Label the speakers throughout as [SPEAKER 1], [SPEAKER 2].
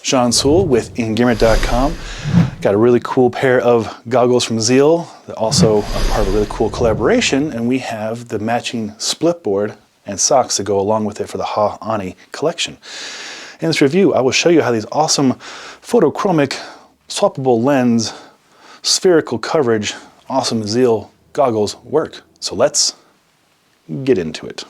[SPEAKER 1] John Sewell with Engearment.com. Got a really cool pair of goggles from ZEAL, also part of a really cool collaboration, and we have the matching splitboard and socks to go along with it for the Haa Aani collection. In this review, I will show you how these awesome photochromic, swappable lens, spherical coverage, awesome ZEAL goggles work. So let's get into it.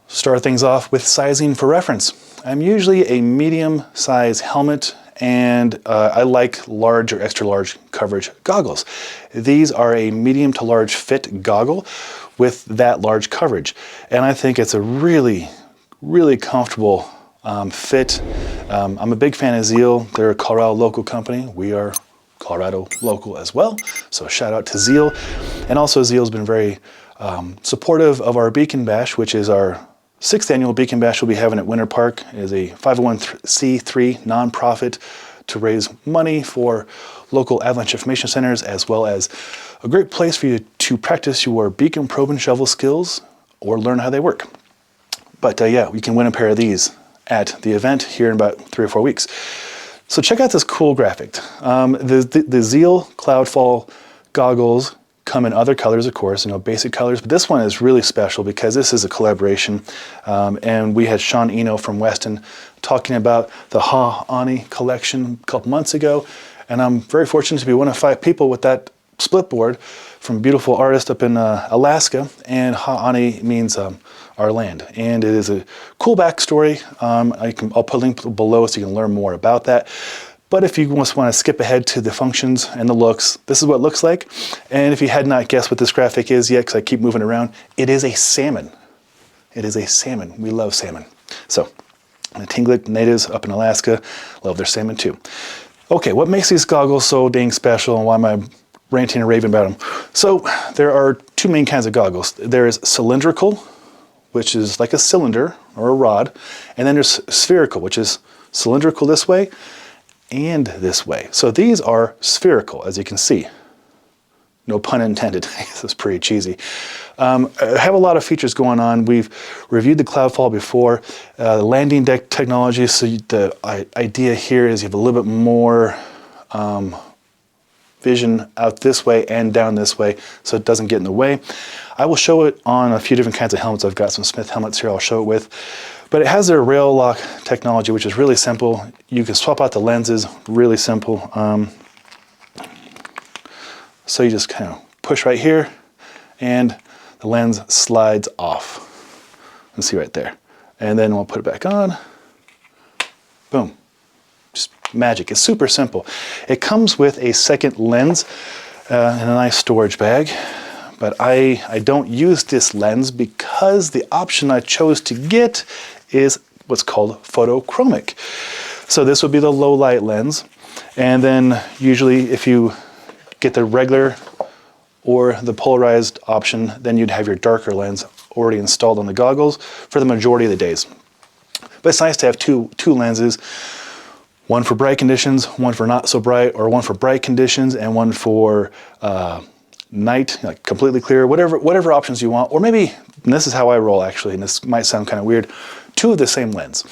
[SPEAKER 1] Start things off with sizing for reference. I'm usually a medium size helmet, and I like large or extra large coverage goggles. These are a medium to large fit goggle with that large coverage, and I think it's a really comfortable fit. I'm a big fan of ZEAL. They're a Colorado local company. We are Colorado local as well, so shout out to ZEAL. And also ZEAL's been very supportive of our Beacon Bash, which is our 6th annual Beacon Bash we'll be having at Winter Park. It is a 501c3 nonprofit to raise money for local avalanche information centers, as well as a great place for you to practice your beacon probe and shovel skills or learn how they work. But yeah, you can win a pair of these at the event here in about 3 or 4 weeks. So check out this cool graphic. The ZEAL Cloudfall Goggles come in other colors, of course, basic colors, but this one is really special because this is a collaboration, and we had Sean Eno from Weston talking about the Haa Aani collection a couple months ago, and I'm very fortunate to be one of 5 people with that splitboard from a beautiful artist up in Alaska, and Haa Aani means our land, and it is a cool backstory. I'll put a link below so you can learn more about that. But if you just want to skip ahead to the functions and the looks, this is what it looks like. And if you had not guessed what this graphic is yet, because I keep moving around, it is a salmon. It is a salmon. We love salmon. So, the Tlingit natives up in Alaska love their salmon too. Okay, what makes these goggles so dang special, and why am I ranting and raving about them? So, there are 2 main kinds of goggles. There is cylindrical, which is like a cylinder or a rod, and then there's spherical, which is cylindrical this way and this way. So these are spherical, as you can see. No pun intended. This is pretty cheesy. I have a lot of features going on. We've reviewed the Cloudfall before. The landing deck technology, so the idea here is you have a little bit more vision out this way and down this way, so it doesn't get in the way. I will show it on a few different kinds of helmets. I've got some Smith helmets here I'll show it with. But it has their rail lock technology, which is really simple. You can swap out the lenses, really simple. So you just kind of push right here, and the lens slides off. You can see right there. And then we'll put it back on. Boom. Just magic. It's super simple. It comes with a second lens and a nice storage bag. But I don't use this lens because the option I chose to get is what's called photochromic. So this would be the low light lens, and then usually if you get the regular or the polarized option, then you'd have your darker lens already installed on the goggles for the majority of the days. But it's nice to have two lenses, one for bright conditions, one for not so bright, or one for bright conditions and one for night, like completely clear, whatever options you want. Or maybe, and this is how I roll actually, and this might sound kind of weird, 2 of the same lens.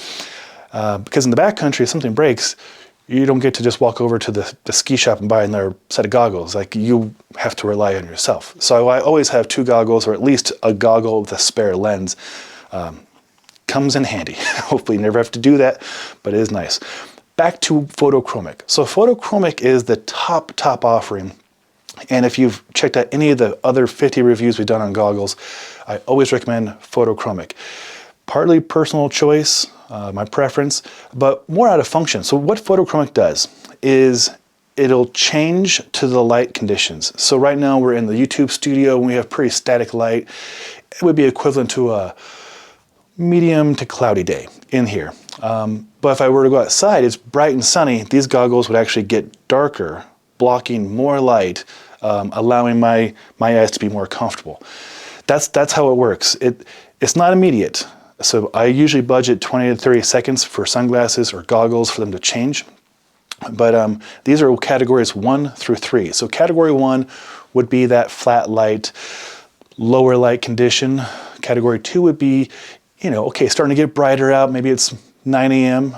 [SPEAKER 1] Because in the backcountry, if something breaks, you don't get to just walk over to the ski shop and buy another set of goggles. Like, you have to rely on yourself. So I always have 2 goggles, or at least a goggle with a spare lens. Comes in handy. Hopefully you never have to do that, but it is nice. Back to photochromic. So photochromic is the top offering. And if you've checked out any of the other 50 reviews we've done on goggles, I always recommend photochromic. Partly personal choice, my preference, but more out of function. So what photochromic does is it'll change to the light conditions. So right now we're in the YouTube studio and we have pretty static light. It would be equivalent to a medium to cloudy day in here. But if I were to go outside, it's bright and sunny, these goggles would actually get darker, blocking more light, allowing my eyes to be more comfortable. That's how it works. It's not immediate. So I usually budget 20 to 30 seconds for sunglasses or goggles for them to change. But these are categories 1 through 3. So category 1 would be that flat light, lower light condition. Category 2 would be you know, okay, starting to get brighter out, maybe it's 9 a.m.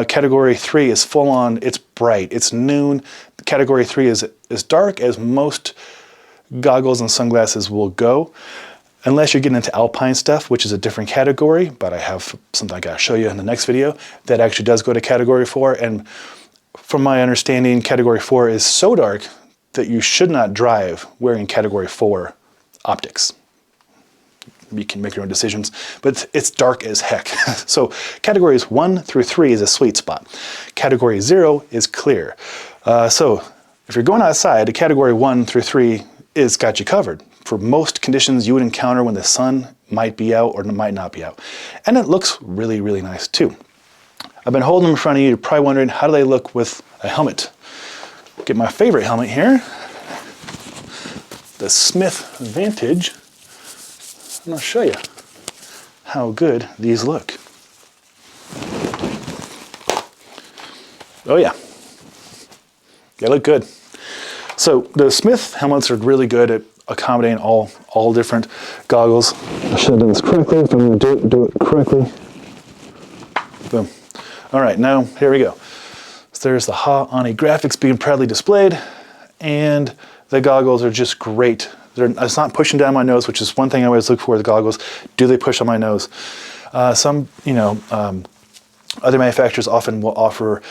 [SPEAKER 1] Category 3 is full on, it's bright, it's noon. Category 3 is as dark as most goggles and sunglasses will go, unless you're getting into alpine stuff, which is a different category, but I have something I gotta show you in the next video that actually does go to Category 4, and from my understanding, Category 4 is so dark that you should not drive wearing Category 4 optics. You can make your own decisions, but it's dark as heck. So categories 1 through 3 is a sweet spot. Category 0 is clear. So if you're going outside, a category 1 through 3 is got you covered for most conditions you would encounter when the sun might be out or might not be out. And it looks really, really nice too. I've been holding them in front of you. You're probably wondering, how do they look with a helmet? Get my favorite helmet here, the Smith Vantage. And I'll show you how good these look. Oh yeah, they look good. So the Smith helmets are really good at accommodating all different goggles. I should have done this correctly. If I'm going to do it correctly. Boom. All right, now here we go. So there's the Haa Aani graphics being proudly displayed, and the goggles are just great. It's not pushing down my nose, which is one thing I always look for with goggles. Do they push on my nose? Some, you know, other manufacturers often will offer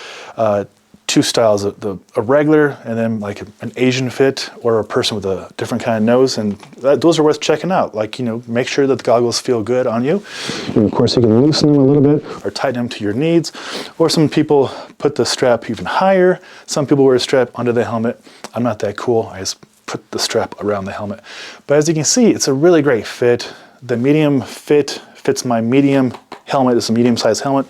[SPEAKER 1] two styles, a regular and then like an Asian fit, or a person with a different kind of nose, and those are worth checking out. Like, you know, make sure that the goggles feel good on you. And of course, you can loosen them a little bit or tighten them to your needs, or some people put the strap even higher. Some people wear a strap under the helmet. I'm not that cool. I just put the strap around the helmet. But as you can see, it's a really great fit. The medium fit fits my medium helmet. It's a medium-sized helmet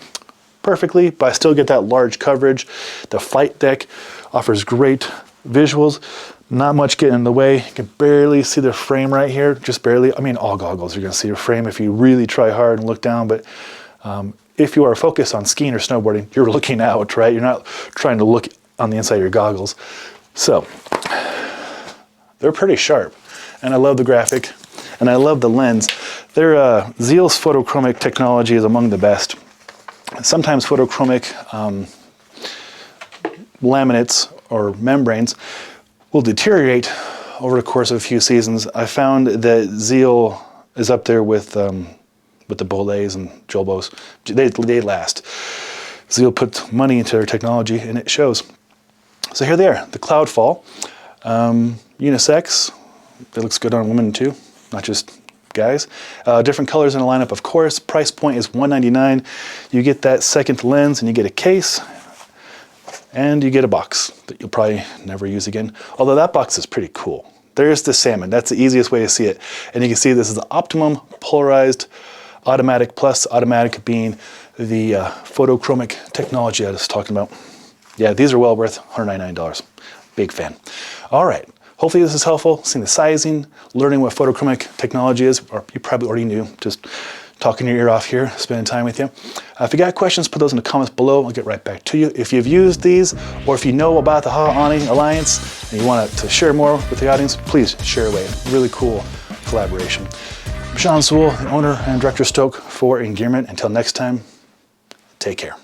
[SPEAKER 1] perfectly, but I still get that large coverage. The flight deck offers great visuals. Not much getting in the way. You can barely see the frame right here, just barely. I mean, all goggles, you're gonna see your frame if you really try hard and look down, but if you are focused on skiing or snowboarding, you're looking out, right? You're not trying to look on the inside of your goggles. So, they're pretty sharp, and I love the graphic, and I love the lens. Their ZEAL's photochromic technology is among the best. Sometimes photochromic laminates or membranes will deteriorate over the course of a few seasons. I found that ZEAL is up there with the Bolets and Jolbos. They last. ZEAL put money into their technology, and it shows. So here they are, the Cloudfall. Unisex. It looks good on women too, not just guys. Different colors in the lineup, of course. Price point is $199. You get that second lens, and you get a case, and you get a box that you'll probably never use again. Although that box is pretty cool. There's the salmon. That's the easiest way to see it. And you can see this is the optimum polarized automatic, plus automatic being the photochromic technology I was talking about. Yeah, these are well worth $199. Big fan. All right. Hopefully this is helpful, seeing the sizing, learning what photochromic technology is, or you probably already knew, just talking your ear off here, spending time with you. If you got questions, put those in the comments below. I'll get right back to you. If you've used these, or if you know about the Haa Aani Alliance, and you want to share more with the audience, please share away. Really cool collaboration. I'm Sean Sewell, the owner and director of Stoke for Engearment. Until next time, take care.